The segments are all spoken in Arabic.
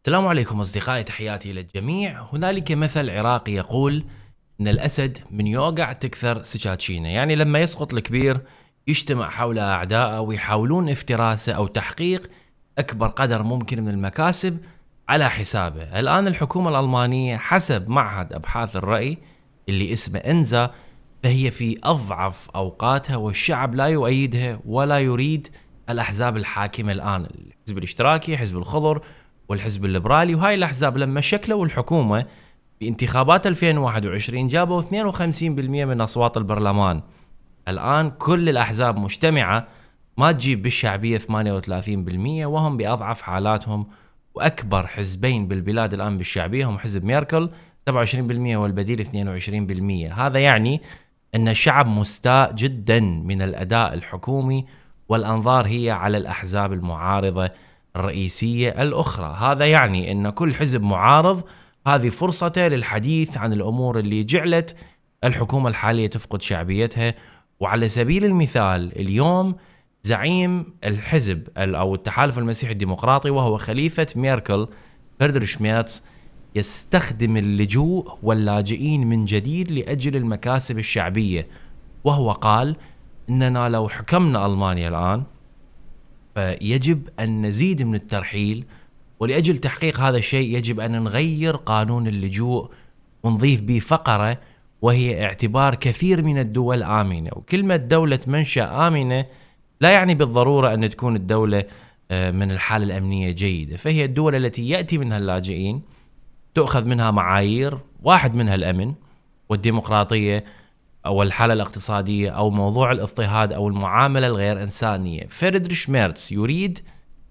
السلام عليكم أصدقائي، تحياتي للجميع. هنالك مثل عراقي يقول إن الأسد من يوقع تكثر سكاكينه، يعني لما يسقط الكبير يجتمع حول أعدائه ويحاولون افتراسه أو تحقيق أكبر قدر ممكن من المكاسب على حسابه. الآن الحكومة الألمانية حسب معهد أبحاث الرأي اللي اسمه إنزا، فهي في أضعف أوقاتها والشعب لا يؤيدها ولا يريد الأحزاب الحاكمة الآن، الحزب الاشتراكي، حزب الخضر والحزب الليبرالي. وهاي الأحزاب لما شكلوا الحكومة بانتخابات 2021 جابوا 52% من أصوات البرلمان. الآن كل الأحزاب مجتمعة ما تجيب بالشعبية 38%، وهم بأضعف حالاتهم. وأكبر حزبين بالبلاد الآن بالشعبية هم حزب ميركل 27% والبديل 22%. هذا يعني أن الشعب مستاء جدا من الأداء الحكومي، والأنظار هي على الأحزاب المعارضة الرئيسية الأخرى. هذا يعني أن كل حزب معارض هذه فرصته للحديث عن الأمور اللي جعلت الحكومة الحالية تفقد شعبيتها. وعلى سبيل المثال اليوم زعيم الحزب أو التحالف المسيحي الديمقراطي وهو خليفة ميركل فردريش ميرتس يستخدم اللجوء واللاجئين من جديد لأجل المكاسب الشعبية، وهو قال إننا لو حكمنا ألمانيا الآن فيجب أن نزيد من الترحيل، ولأجل تحقيق هذا الشيء يجب أن نغير قانون اللجوء ونضيف به فقرة، وهي اعتبار كثير من الدول آمنة. وكلمة دولة منشأ آمنة لا يعني بالضرورة أن تكون الدولة من الحالة الأمنية جيدة، فهي الدول التي يأتي منها اللاجئين تؤخذ منها معايير، واحد منها الأمن والديمقراطية أو الحالة الاقتصادية أو موضوع الاضطهاد أو المعاملة الغير إنسانية. فريدريش ميرتس يريد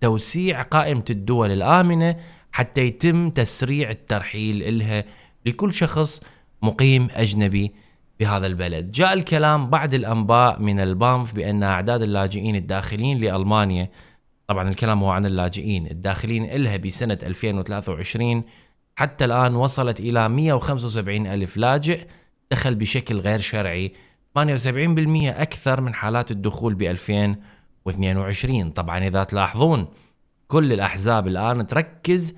توسيع قائمة الدول الآمنة حتى يتم تسريع الترحيل إلها لكل شخص مقيم أجنبي بهذا البلد. جاء الكلام بعد الأنباء من البانف بأن أعداد اللاجئين الداخلين لألمانيا، طبعا الكلام هو عن اللاجئين الداخلين إلها بسنة 2023، حتى الآن وصلت إلى 175 ألف لاجئ دخل بشكل غير شرعي، 78% أكثر من حالات الدخول ب 2022. طبعا إذا تلاحظون كل الأحزاب الآن تركز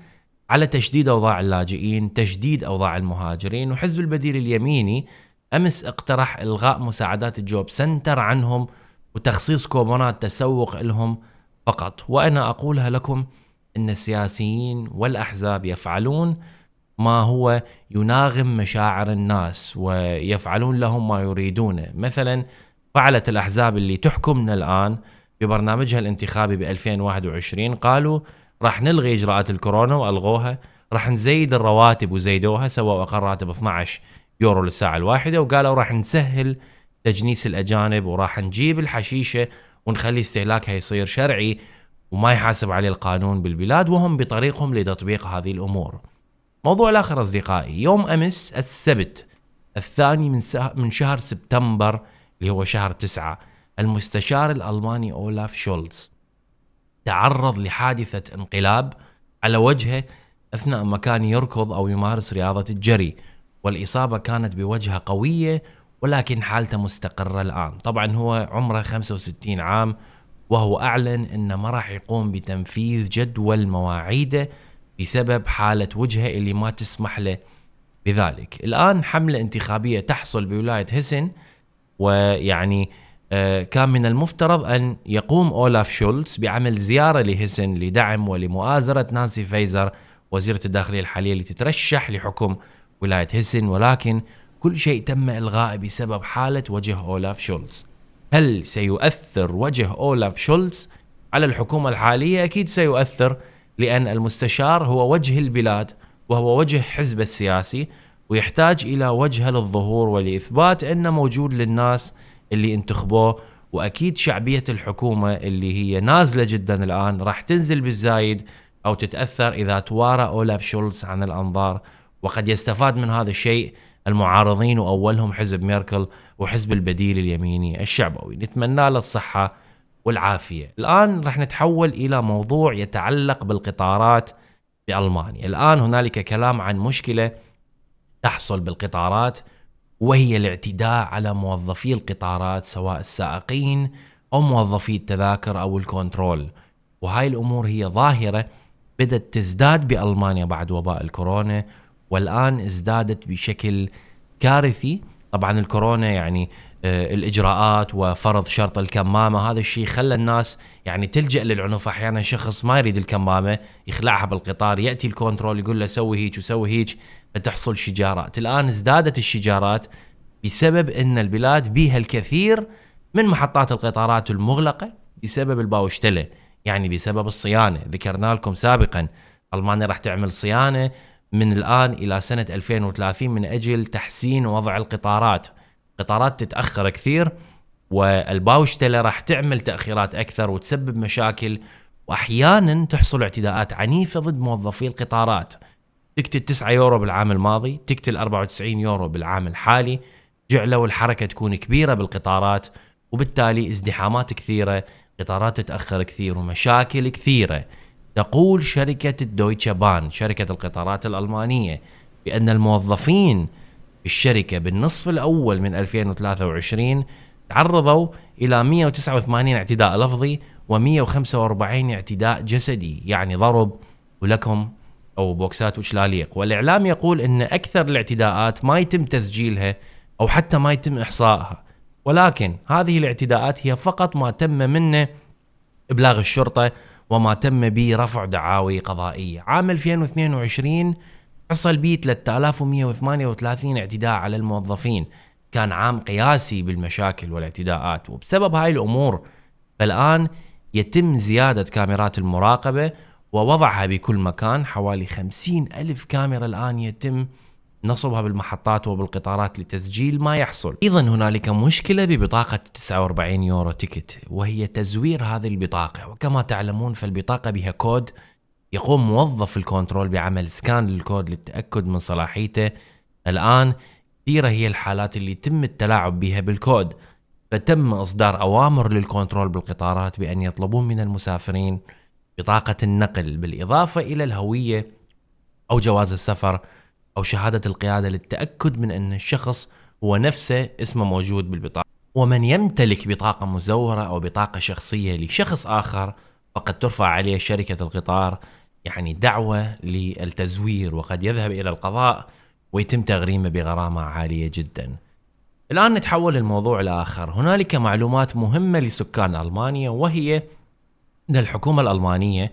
على تشديد أوضاع اللاجئين، تشديد أوضاع المهاجرين. وحزب البديل اليميني أمس اقترح إلغاء مساعدات الجوب سنتر عنهم وتخصيص كوبونات تسوق لهم فقط. وأنا أقولها لكم أن السياسيين والأحزاب يفعلون ما هو يناغم مشاعر الناس ويفعلون لهم ما يريدونه. مثلا فعلت الأحزاب اللي تحكمنا الآن ببرنامجها الانتخابي ب 2021 قالوا راح نلغي إجراءات الكورونا وألغوها، راح نزيد الرواتب وزيدوها، سووا أقل راتب 12 يورو للساعة الواحدة، وقالوا راح نسهل تجنيس الأجانب وراح نجيب الحشيشة ونخلي استهلاكها يصير شرعي وما يحاسب عليه القانون بالبلاد، وهم بطريقهم لتطبيق هذه الأمور. موضوع الآخر أصدقائي، يوم أمس السبت 2 من شهر سبتمبر اللي هو شهر 9، المستشار الألماني أولاف شولتز تعرض لحادثة انقلاب على وجهه أثناء ما كان يركض أو يمارس رياضة الجري، والإصابة كانت بوجهه قوية ولكن حالته مستقرة الآن. طبعا هو عمره 65 عام، وهو أعلن أنه ما راح يقوم بتنفيذ جدول مواعيده بسبب حالة وجهه اللي ما تسمح له بذلك. الآن حملة انتخابية تحصل بولاية هيسن، ويعني كان من المفترض أن يقوم أولاف شولتز بعمل زيارة لهيسن لدعم ولمؤازرة نانسي فايزر وزيرة الداخلية الحالية اللي تترشح لحكم ولاية هيسن، ولكن كل شيء تم إلغائه بسبب حالة وجه أولاف شولتز. هل سيؤثر وجه أولاف شولتز على الحكومة الحالية؟ أكيد سيؤثر، لأن المستشار هو وجه البلاد وهو وجه حزب السياسي، ويحتاج إلى وجهه للظهور ولإثبات أنه موجود للناس اللي انتخبوه. وأكيد شعبية الحكومة اللي هي نازلة جدا الآن راح تنزل بالزايد أو تتأثر إذا توارى أولاف شولتز عن الأنظار، وقد يستفاد من هذا الشيء المعارضين وأولهم حزب ميركل وحزب البديل اليميني الشعبوي. نتمنى له الصحة والعافية. الآن راح نتحول إلى موضوع يتعلق بالقطارات بألمانيا. الآن هنالك كلام عن مشكلة تحصل بالقطارات، وهي الاعتداء على موظفي القطارات سواء السائقين أو موظفي التذاكر أو الكنترول. وهاي الأمور هي ظاهرة بدأت تزداد بألمانيا بعد وباء الكورونا، والآن ازدادت بشكل كارثي. طبعا الكورونا يعني الإجراءات وفرض شرط الكمامة، هذا الشيء خلى الناس يعني تلجأ للعنف. أحيانا شخص ما يريد الكمامة يخلعها بالقطار، يأتي الكنترول يقول له سوي هيك وسوي هيك، فتحصل شجارات. الآن ازدادت الشجارات بسبب أن البلاد بها الكثير من محطات القطارات المغلقة بسبب الباوشتلة، يعني بسبب الصيانة. ذكرنا لكم سابقا ألمانيا راح تعمل صيانة من الآن إلى سنة 2030 من أجل تحسين وضع القطارات. قطارات تتأخر كثير، والباوشتلة راح تعمل تأخيرات أكثر وتسبب مشاكل، وأحيانا تحصل اعتداءات عنيفة ضد موظفي القطارات. تقتل 9 يورو بالعام الماضي، تقتل 94 يورو بالعام الحالي. جعلوا الحركة تكون كبيرة بالقطارات، وبالتالي ازدحامات كثيرة، قطارات تتأخر كثير، ومشاكل كثيرة. تقول شركة الدويتشه بان، شركة القطارات الألمانية، بأن الموظفين الشركة بالنصف الأول من 2023 تعرضوا إلى 189 اعتداء لفظي و145 اعتداء جسدي، يعني ضرب ولكم أو بوكسات وشلاليق. والإعلام يقول أن أكثر الاعتداءات ما يتم تسجيلها أو حتى ما يتم إحصائها، ولكن هذه الاعتداءات هي فقط ما تم منه إبلاغ الشرطة وما تم به رفع دعاوي قضائية. عام 2022 حصل به 3138 اعتداء على الموظفين، كان عام قياسي بالمشاكل والاعتداءات. وبسبب هاي الأمور فالآن يتم زيادة كاميرات المراقبة ووضعها بكل مكان. حوالي 50 ألف كاميرا الآن يتم نصبها بالمحطات وبالقطارات لتسجيل ما يحصل. أيضا هنالك مشكلة ببطاقة 49 يورو تيكت، وهي تزوير هذه البطاقة. وكما تعلمون فالبطاقة بها كود، يقوم موظف الكنترول بعمل سكان للكود للتأكد من صلاحيته. الآن كثيرة هي الحالات اللي يتم التلاعب بها بالكود، فتم إصدار أوامر للكنترول بالقطارات بأن يطلبون من المسافرين بطاقة النقل بالإضافة إلى الهوية أو جواز السفر أو شهادة القيادة للتأكد من أن الشخص هو نفسه اسمه موجود بالبطاقة. ومن يمتلك بطاقة مزورة أو بطاقة شخصية لشخص آخر فقد ترفع عليه شركة القطار يعني دعوة للتزوير، وقد يذهب إلى القضاء ويتم تغريمه بغرامة عالية جدا. الآن نتحول للموضوع الآخر. هنالك معلومات مهمة لسكان ألمانيا، وهي أن الحكومة الألمانية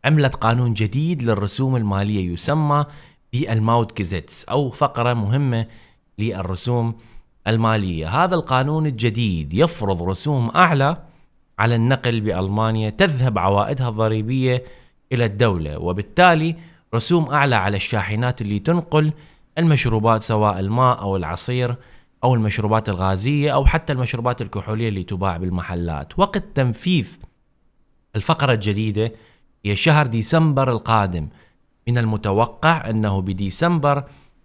عملت قانون جديد للرسوم المالية يسمى بالماوت جيزيتس، أو فقرة مهمة للرسوم المالية. هذا القانون الجديد يفرض رسوم أعلى على النقل بألمانيا، تذهب عوائدها الضريبية إلى الدولة، وبالتالي رسوم أعلى على الشاحنات اللي تنقل المشروبات سواء الماء أو العصير أو المشروبات الغازية أو حتى المشروبات الكحولية اللي تباع بالمحلات. وقت تنفيذ الفقرة الجديدة هي شهر ديسمبر القادم. من المتوقع أنه بديسمبر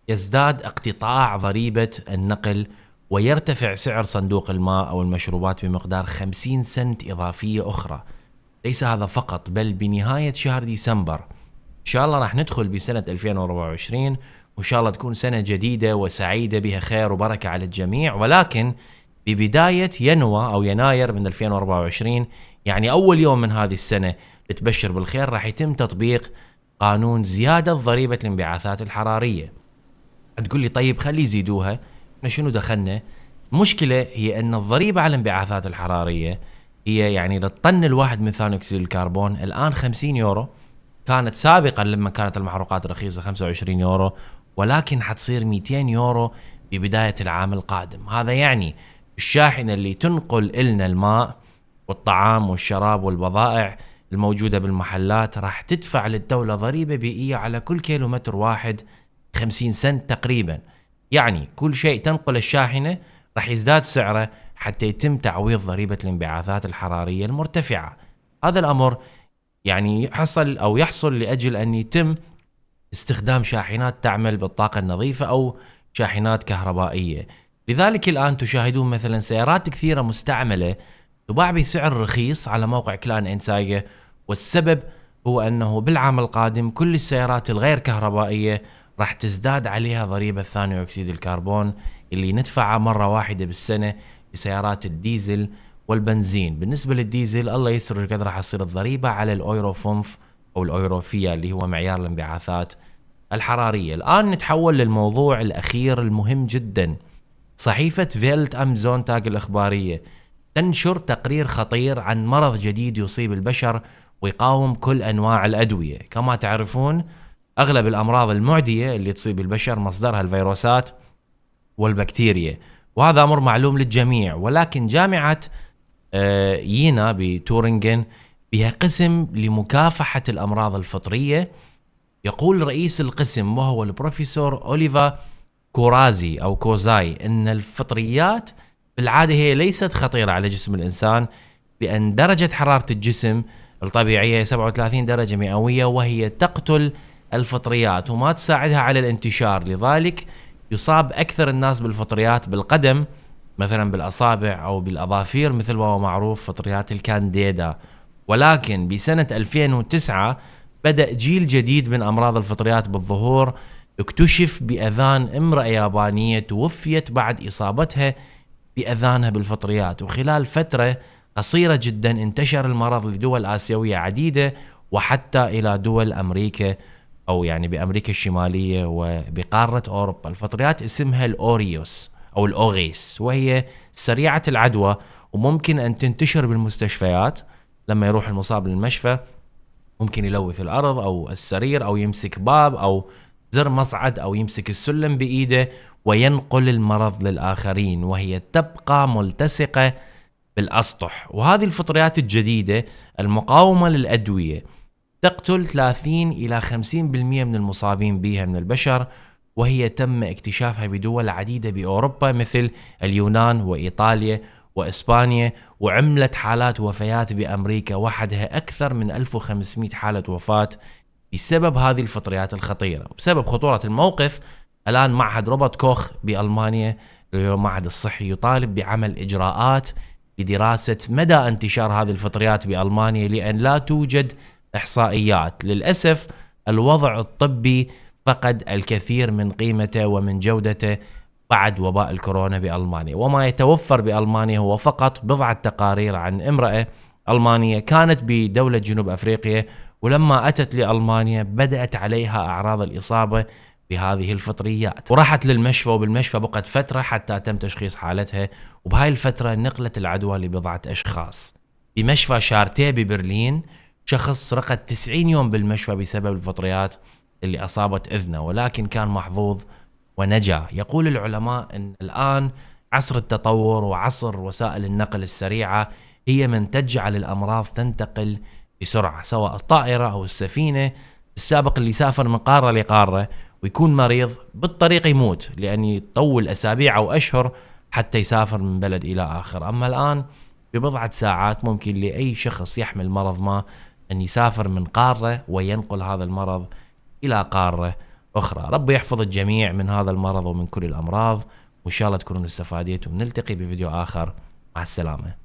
يزداد اقتطاع ضريبة النقل ويرتفع سعر صندوق الماء أو المشروبات بمقدار 50 سنت إضافية أخرى. ليس هذا فقط، بل بنهاية شهر ديسمبر إن شاء الله راح ندخل بسنة 2024، وإن شاء الله تكون سنة جديدة وسعيدة بها خير وبركة على الجميع. ولكن ببداية يناير من 2024، يعني أول يوم من هذه السنة لتبشر بالخير، راح يتم تطبيق قانون زيادة ضريبة الانبعاثات الحرارية. تقول لي طيب خلي يزيدوها، احنا شنو دخلنا؟ المشكلة هي أن الضريبة على الانبعاثات الحرارية هي يعني للطن الواحد من ثاني أكسيد الكربون الآن 50 يورو. كانت سابقا لما كانت المحروقات رخيصة 25 يورو، ولكن حتصير 200 يورو ببداية العام القادم. هذا يعني الشاحنة اللي تنقل إلنا الماء والطعام والشراب والبضائع الموجودة بالمحلات راح تدفع للدولة ضريبة بيئية على كل كيلومتر واحد 50 سنت تقريبا. يعني كل شيء تنقل الشاحنة راح يزداد سعره حتى يتم تعويض ضريبة الانبعاثات الحرارية المرتفعة. هذا الأمر يعني يحصل لأجل أن يتم استخدام شاحنات تعمل بالطاقة النظيفة أو شاحنات كهربائية. لذلك الآن تشاهدون مثلا سيارات كثيرة مستعملة تباع بسعر رخيص على موقع كلان انسايجة، والسبب هو أنه بالعام القادم كل السيارات الغير كهربائية راح تزداد عليها ضريبة ثاني أكسيد الكربون اللي ندفعها مرة واحدة بالسنة لسيارات الديزل والبنزين. بالنسبة للديزل الله يستر قد راح تصير الضريبة على الأويرو 5 أو الأوروفيا اللي هو معيار الانبعاثات الحرارية. الآن نتحول للموضوع الأخير المهم جدا. صحيفة فيلت أم زونتاغ الإخبارية تنشر تقرير خطير عن مرض جديد يصيب البشر ويقاوم كل أنواع الأدوية. كما تعرفون أغلب الأمراض المعدية اللي تصيب البشر مصدرها الفيروسات والبكتيريا، وهذا أمر معلوم للجميع. ولكن جامعة يينا بتورنغن بها قسم لمكافحة الأمراض الفطرية. يقول رئيس القسم وهو البروفيسور أوليفا كورازي أو كوزاي أن الفطريات بالعادة هي ليست خطيرة على جسم الإنسان، لأن درجة حرارة الجسم الطبيعية 37 درجة مئوية، وهي تقتل الفطريات وما تساعدها على الانتشار. لذلك يصاب أكثر الناس بالفطريات بالقدم مثلا بالأصابع أو بالأظافير، مثل ما هو معروف فطريات الكانديدا. ولكن بسنة 2009 بدأ جيل جديد من أمراض الفطريات بالظهور. اكتشف بأذان امرأة يابانية توفيت بعد إصابتها بأذانها بالفطريات، وخلال فترة قصيرة جدا انتشر المرض لدول آسيوية عديدة وحتى إلى دول أمريكا، أو يعني بأمريكا الشمالية وبقارة أوروبا. الفطريات اسمها الأوريوس أو الأوغيس، وهي سريعة العدوى وممكن أن تنتشر بالمستشفيات. لما يروح المصاب للمشفى ممكن يلوث الأرض أو السرير أو يمسك باب أو زر مصعد أو يمسك السلم بإيده وينقل المرض للآخرين، وهي تبقى ملتصقة بالأسطح. وهذه الفطريات الجديدة المقاومة للأدوية تقتل 30 إلى 50% من المصابين بها من البشر، وهي تم اكتشافها بدول عديدة بأوروبا مثل اليونان وإيطاليا وإسبانيا، وعملت حالات وفيات بأمريكا وحدها أكثر من 1500 حالة وفاة بسبب هذه الفطريات الخطيرة. بسبب خطورة الموقف الآن معهد روبرت كوخ بألمانيا المعهد الصحي يطالب بعمل إجراءات لدراسة مدى انتشار هذه الفطريات بألمانيا، لأن لا توجد إحصائيات. للأسف الوضع الطبي فقد الكثير من قيمته ومن جودته بعد وباء الكورونا بألمانيا. وما يتوفر بألمانيا هو فقط بضعة تقارير عن امرأة ألمانية كانت بدولة جنوب أفريقيا، ولما أتت لألمانيا بدأت عليها أعراض الإصابة بهذه الفطريات وراحت للمشفى، وبالمشفى بقت فترة حتى تم تشخيص حالتها. وبهاي الفترة نقلت العدوى لبضعة أشخاص. بمشفى شارتيه ببرلين شخص رقد 90 يوم بالمشفى بسبب الفطريات اللي أصابت إذنه، ولكن كان محظوظ ونجا. يقول العلماء أن الآن عصر التطور وعصر وسائل النقل السريعة هي من تجعل الأمراض تنتقل بسرعة، سواء الطائرة أو السفينة. السابق اللي يسافر من قارة لقارة ويكون مريض بالطريق يموت، لأن يطول أسابيع أو أشهر حتى يسافر من بلد إلى آخر. أما الآن ببضعة ساعات ممكن لأي شخص يحمل مرض ما أن يسافر من قارة وينقل هذا المرض إلى قارة أخرى. رب يحفظ الجميع من هذا المرض ومن كل الأمراض، وإن شاء الله تكونوا استفاديتوا. ونلتقي بفيديو آخر. مع السلامة.